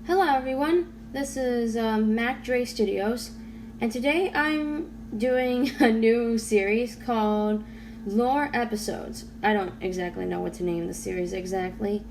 Hello everyone, this is MakDreyStudioz, and today I'm doing a new series called Lore Episodes. I don't exactly know what to name the series exactly,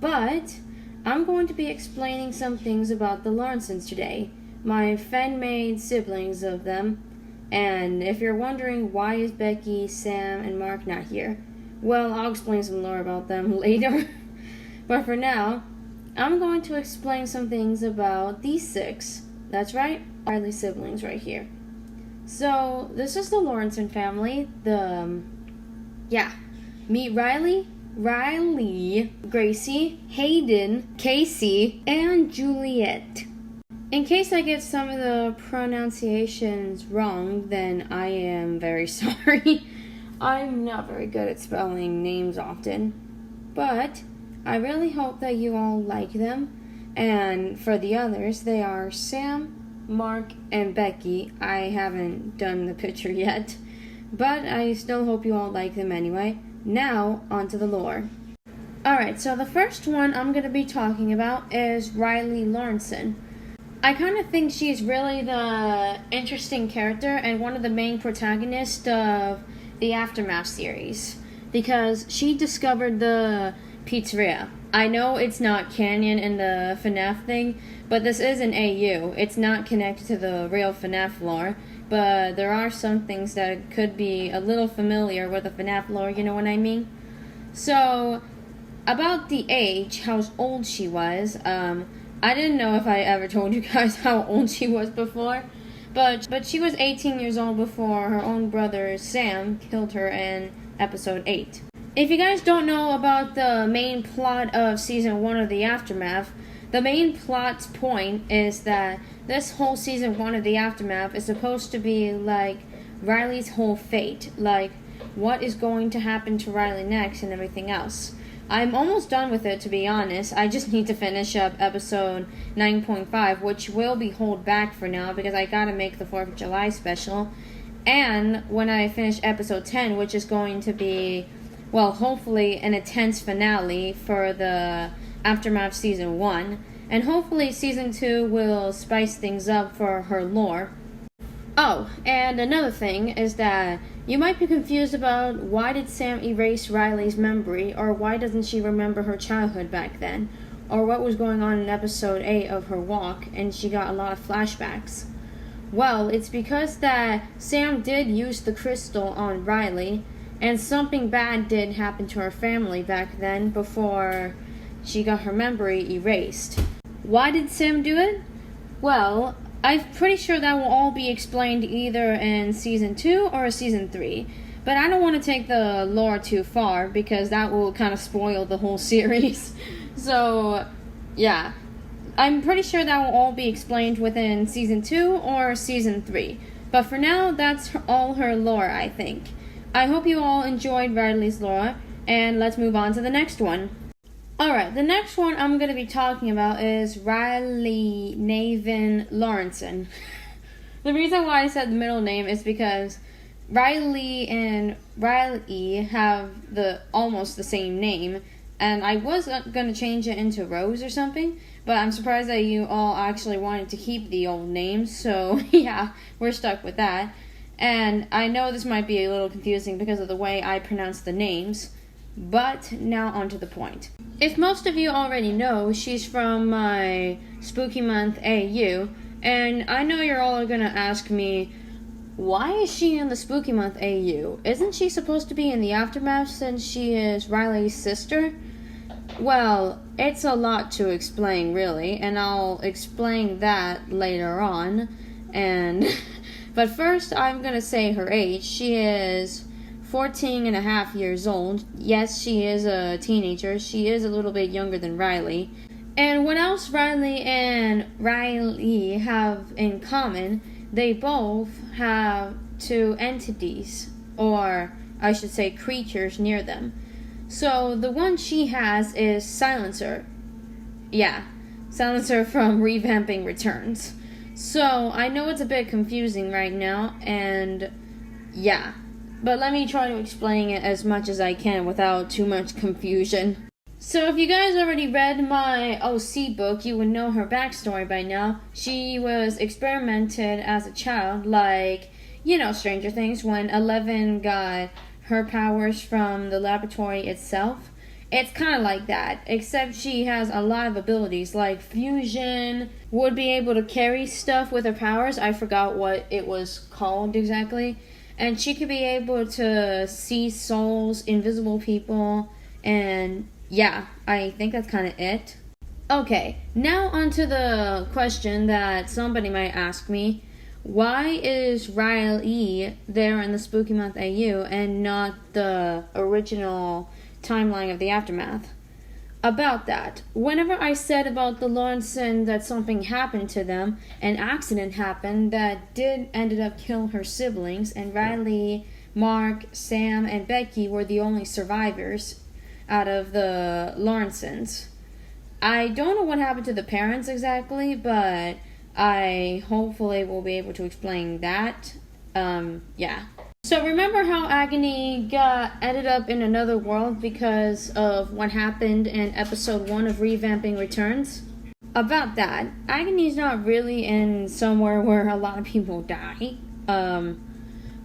but I'm going to be explaining some things about the Larsens today, my fan-made siblings of them, and if you're wondering why is Becky, Sam, and Mark not here, well, I'll explain some lore about them later, but for now, I'm going to explain some things about these six. That's right, Riley siblings right here. So, this is the Larsen family. Meet Riley, Gracie, Haiden, Casey, and Juliette. In case I get some of the pronunciations wrong, then I am very sorry. I'm not very good at spelling names often, but I really hope that you all like them. And for the others, they are Sam, Mark, and Becky. I haven't done the picture yet, but I still hope you all like them anyway. Now, onto the lore. Alright, so the first one I'm going to be talking about is Riley Larsen. I kind of think she's really the interesting character and one of the main protagonists of the Aftermath series, because she discovered the pizzeria. I know it's not canon in the FNAF thing, but this is an AU. It's not connected to the real FNAF lore, but there are some things that could be a little familiar with the FNAF lore, you know what I mean? So, about the age, how old she was, I didn't know if I ever told you guys how old she was before, but she was 18 years old before her own brother Sam killed her in episode 8. If you guys don't know about the main plot of season 1 of the Aftermath, the main plot's point is that this whole season 1 of the Aftermath is supposed to be like Riley's whole fate, like what is going to happen to Riley next and everything else. I'm almost done with it, to be honest. I just need to finish up episode 9.5, which will be held back for now because I gotta make the 4th of July special. And when I finish episode 10, which is going to be, well, hopefully an intense finale for the Aftermath Season 1. And hopefully Season 2 will spice things up for her lore. Oh, and another thing is that you might be confused about why did Sam erase Riley's memory, or why doesn't she remember her childhood back then, or what was going on in episode 8 of her walk, and she got a lot of flashbacks. Well, it's because that Sam did use the crystal on Riley, and something bad did happen to her family back then before she got her memory erased. Why did Sam do it? Well, I'm pretty sure that will all be explained either in Season 2 or Season 3. But I don't want to take the lore too far because that will kind of spoil the whole series. So, yeah. I'm pretty sure that will all be explained within Season 2 or Season 3. But for now, that's all her lore, I think. I hope you all enjoyed Riley's lore, and let's move on to the next one. Alright, the next one I'm going to be talking about is Riley Naveen Larsen. The reason why I said the middle name is because Riley and Riley have almost the same name, and I was going to change it into Rose or something, but I'm surprised that you all actually wanted to keep the old names, so yeah, we're stuck with that. And I know this might be a little confusing because of the way I pronounce the names, but now on to the point. If most of you already know, she's from my Spooky Month AU, and I know you're all going to ask me, why is she in the Spooky Month AU? Isn't she supposed to be in the Aftermath since she is Riley's sister? Well, it's a lot to explain, really, and I'll explain that later on, but first, I'm going to say her age. She is 14 and a half years old. Yes, she is a teenager. She is a little bit younger than Riley. And what else Riley and Riley have in common, they both have two entities, or I should say creatures near them. So the one she has is Silencer. Yeah, Silencer from Revamping Returns. So, I know it's a bit confusing right now, and yeah. But let me try to explain it as much as I can without too much confusion. So if you guys already read my OC book, you would know her backstory by now. She was experimented as a child, like, Stranger Things, when Eleven got her powers from the laboratory itself. It's kind of like that, except she has a lot of abilities, like fusion, would be able to carry stuff with her powers. I forgot what it was called exactly. And she could be able to see souls, invisible people, and yeah, I think that's kind of it. Okay, now onto the question that somebody might ask me. Why is Rille there in the Spooky Month AU and not the original timeline of the Aftermath? About that, whenever I said about the Lawrenson that something happened to them, an accident happened that ended up kill her siblings, and Rille, Mark, Sam, and Becky were the only survivors out of the Lawrensons. I don't know what happened to the parents exactly, but I hopefully will be able to explain that. Yeah. So remember how Agony ended up in another world because of what happened in episode 1 of Revamping Returns? About that, Agony's not really in somewhere where a lot of people die.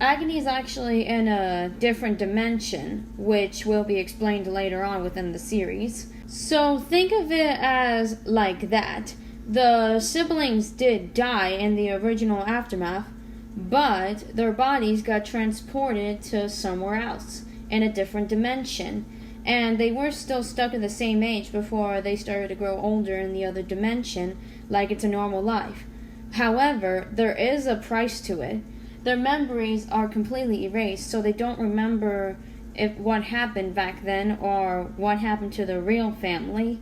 Agony is actually in a different dimension, which will be explained later on within the series. So think of it as like that. The siblings did die in the original Aftermath, but their bodies got transported to somewhere else, in a different dimension. And they were still stuck at the same age before they started to grow older in the other dimension, like it's a normal life. However, there is a price to it. Their memories are completely erased, so they don't remember what happened back then or what happened to the real family,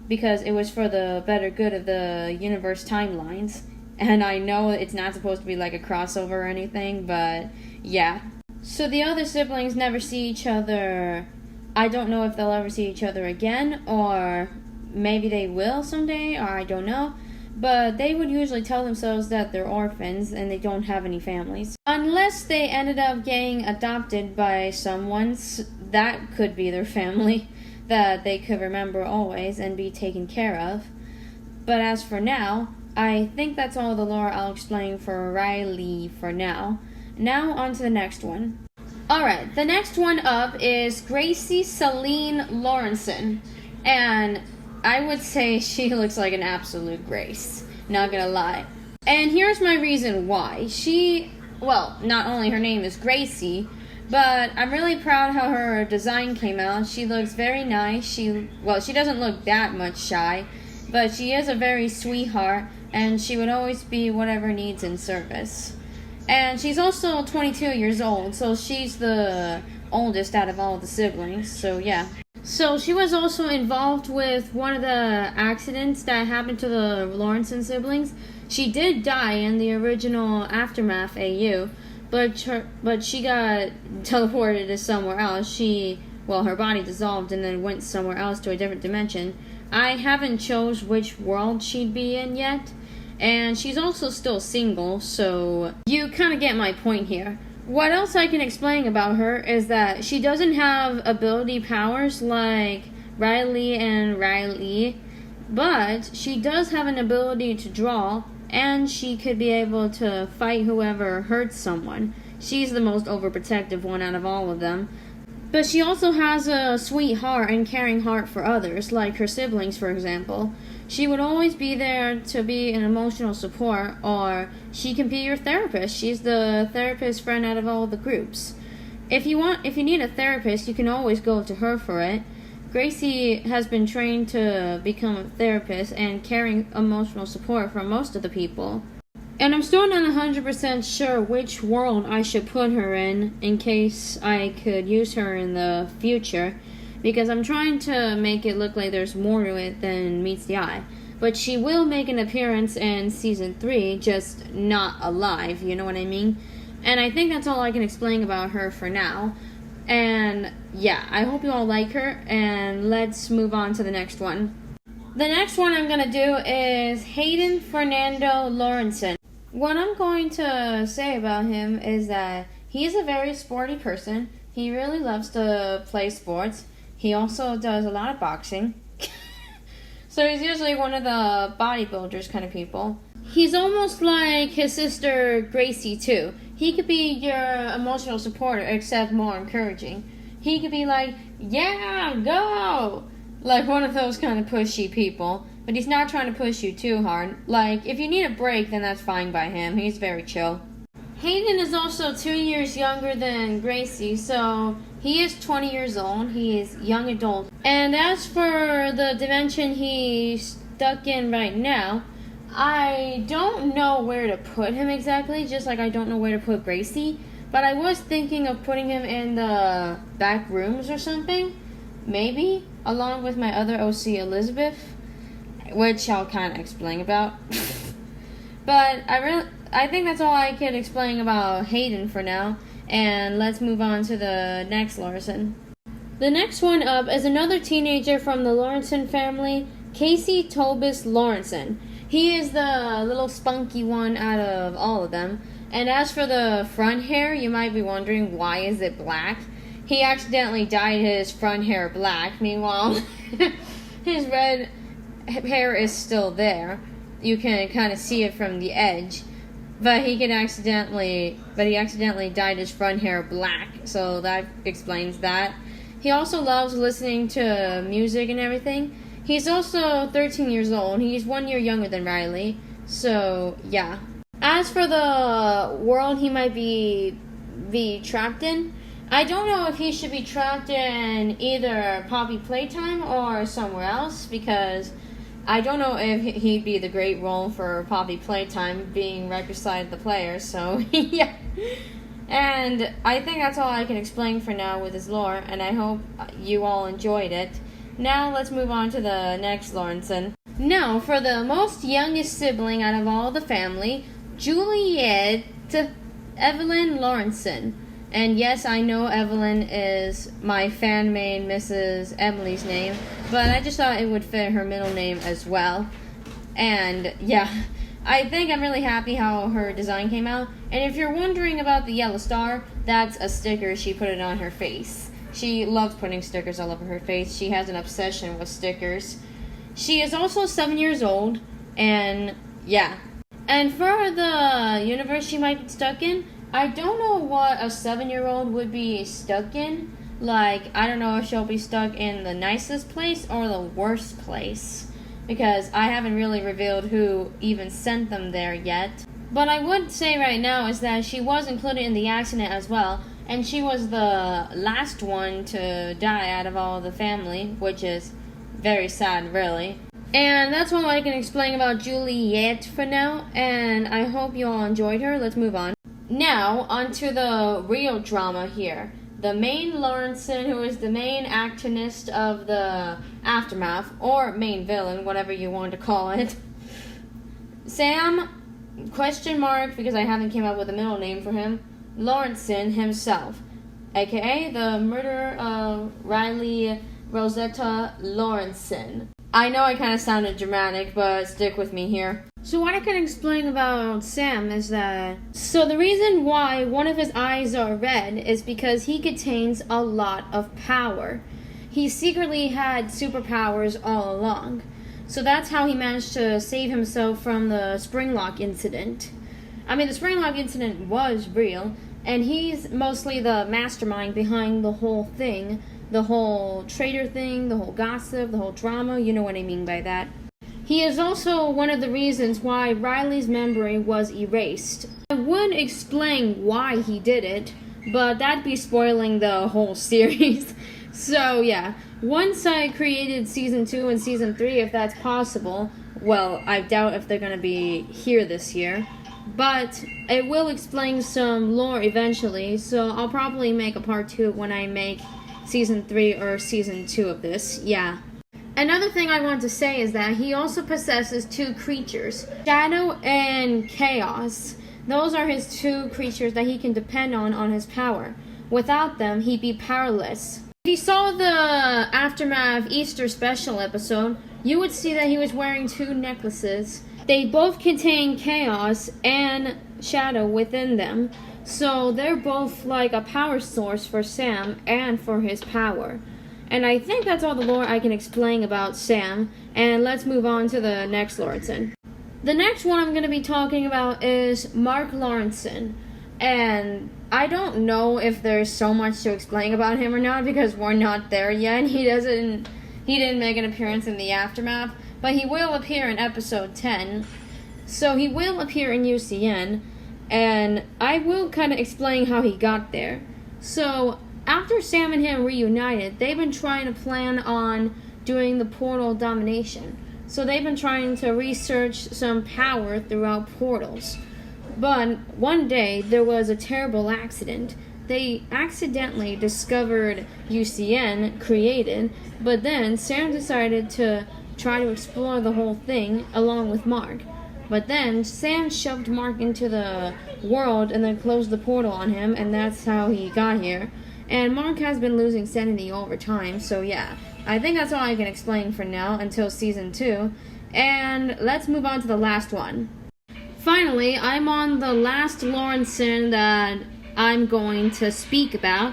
because it was for the better good of the universe timelines. And I know it's not supposed to be like a crossover or anything, but yeah. So the other siblings never see each other. I don't know if they'll ever see each other again, or maybe they will someday, or I don't know. But they would usually tell themselves that they're orphans and they don't have any families. Unless they ended up getting adopted by someone, that could be their family that they could remember always and be taken care of. But as for now, I think that's all the lore I'll explain for Rille for now. Now on to the next one. Alright, the next one up is Gracie Selene Lawrenson. And I would say she looks like an absolute grace. Not gonna lie. And here's my reason why. Not only her name is Gracie, but I'm really proud how her design came out. She looks very nice. She doesn't look that much shy, but she is a very sweetheart, and she would always be whatever needs in service. And she's also 22 years old, so she's the oldest out of all the siblings, so yeah. So she was also involved with one of the accidents that happened to the Lawrenson siblings. She did die in the original Aftermath AU, but she got teleported to somewhere else. Her body dissolved and then went somewhere else to a different dimension. I haven't chose which world she'd be in yet, and she's also still single, so you kind of get my point here. What else I can explain about her is that she doesn't have ability powers like Rille and Rille, but she does have an ability to draw, and she could be able to fight whoever hurts someone. She's the most overprotective one out of all of them. But she also has a sweet heart and caring heart for others, like her siblings, for example. She would always be there to be an emotional support, or she can be your therapist. She's the therapist friend out of all the groups. If you need a therapist, you can always go to her for it. Gracie has been trained to become a therapist and caring emotional support for most of the people. And I'm still not 100% sure which world I should put her in case I could use her in the future, because I'm trying to make it look like there's more to it than meets the eye. But she will make an appearance in Season 3, just not alive, you know what I mean? And I think that's all I can explain about her for now. And yeah, I hope you all like her, and let's move on to the next one. The next one I'm going to do is Haiden Fernando Lawrenson. What I'm going to say about him is that he's a very sporty person. He really loves to play sports. He also does a lot of boxing. So he's usually one of the bodybuilders kind of people. He's almost like his sister Gracie too. He could be your emotional supporter, except more encouraging. He could be like, yeah, go! Like one of those kind of pushy people. But he's not trying to push you too hard. Like, if you need a break, then that's fine by him. He's very chill. Haiden is also 2 years younger than Gracie, so he is 20 years old. He is young adult. And as for the dimension he's stuck in right now, I don't know where to put him exactly, just like I don't know where to put Gracie. But I was thinking of putting him in the back rooms or something, maybe, along with my other OC, Elizabeth, which I'll kind of explain about. But I think that's all I could explain about Haiden for now, and let's move on to the next Larsen. The next one up is another teenager from the Larsen family, Casey Tobias Larsen. He is the little spunky one out of all of them. And as for the front hair, you might be wondering, why is it black? He accidentally dyed his front hair black. Meanwhile, his red hair is still there. You can kind of see it from the edge. But he accidentally dyed his front hair black. So that explains that. He also loves listening to music and everything. He's also 13 years old. He's 1 year younger than Rille. So, yeah. As for the world he might be trapped in, I don't know if he should be trapped in either Poppy Playtime or somewhere else, because I don't know if he'd be the great role for Poppy Playtime, being right beside the player, so, yeah. And I think that's all I can explain for now with his lore, and I hope you all enjoyed it. Now let's move on to the next Larsen. Now, for the most youngest sibling out of all the family, Juliette Evelyn Larsen. And yes, I know Evelyn is my fan main Mrs. Emily's name, but I just thought it would fit her middle name as well. And yeah, I think I'm really happy how her design came out. And if you're wondering about the yellow star, that's a sticker she put it on her face. She loves putting stickers all over her face. She has an obsession with stickers. She is also 7 years old, and yeah. And for the universe she might be stuck in, I don't know what a 7-year-old would be stuck in. Like, I don't know if she'll be stuck in the nicest place or the worst place, because I haven't really revealed who even sent them there yet. But I would say right now is that she was included in the accident as well, and she was the last one to die out of all the family, which is very sad, really. And that's all I can explain about Juliette for now, and I hope you all enjoyed her. Let's move on. Now, onto the real drama here. The main Larsen, who is the main actionist of the aftermath, or main villain, whatever you want to call it. Sam, question mark, because I haven't came up with a middle name for him, Larsen himself, aka the murderer of Rille Rosetta Larsen. I know I kind of sounded dramatic, but stick with me here. So what I can explain about Sam is that, so the reason why one of his eyes are red is because he contains a lot of power. He secretly had superpowers all along. So that's how he managed to save himself from the Springlock incident. I mean, the Springlock incident was real, and he's mostly the mastermind behind the whole thing. The whole traitor thing, the whole gossip, the whole drama, you know what I mean by that. He is also one of the reasons why Rille's memory was erased. I would explain why he did it, but that'd be spoiling the whole series. So yeah, once I created Season 2 and Season 3, if that's possible, well, I doubt if they're going to be here this year, but it will explain some lore eventually, so I'll probably make a part 2 when I make Season 3 or Season 2 of this, yeah. Another thing I want to say is that he also possesses 2 creatures, Shadow and Chaos. Those are his 2 creatures that he can depend on his power. Without them, he'd be powerless. If you saw the Aftermath Easter special episode, you would see that he was wearing 2 necklaces. They both contain Chaos and Shadow within them, so they're both like a power source for Sam and for his power. And I think that's all the lore I can explain about Sam. And let's move on to the next Lawrenson. The next one I'm going to be talking about is Mark Lawrenson. And I don't know if there's so much to explain about him or not because we're not there yet. He didn't make an appearance in the aftermath, but he will appear in episode 10. So he will appear in UCN, and I will kind of explain how he got there. So after Sam and him reunited, they've been trying to plan on doing the portal domination. So they've been trying to research some power throughout portals. But one day, there was a terrible accident. They accidentally discovered UCN created, but then Sam decided to try to explore the whole thing along with Mark. But then Sam shoved Mark into the world and then closed the portal on him, and that's how he got here. And Mark has been losing sanity over time, so yeah. I think that's all I can explain for now until season 2. And let's move on to the last one. Finally, I'm on the last Lawrenson that I'm going to speak about.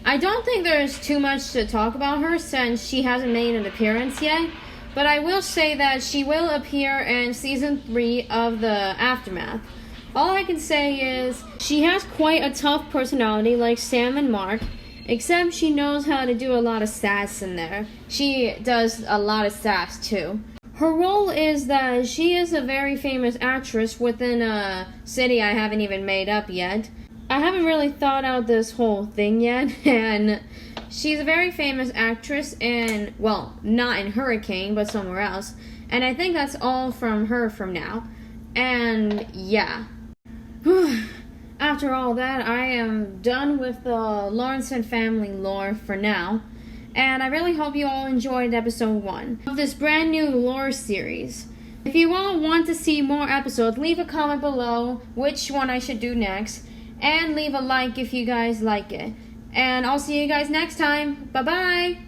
I don't think there's too much to talk about her since she hasn't made an appearance yet, but I will say that she will appear in season 3 of the Aftermath. All I can say is she has quite a tough personality like Sam and Mark, except she knows how to do a lot of sass in there. She does a lot of sass too. Her role is that she is a very famous actress within a city I haven't even made up yet. I haven't really thought out this whole thing yet, and she's a very famous actress in, well, not in Hurricane, but somewhere else. And I think that's all from her from now. And yeah. After all that, I am done with the Lawrenson family lore for now. And I really hope you all enjoyed episode 1 of this brand new lore series. If you all want to see more episodes, leave a comment below which one I should do next. And leave a like if you guys like it. And I'll see you guys next time. Bye-bye!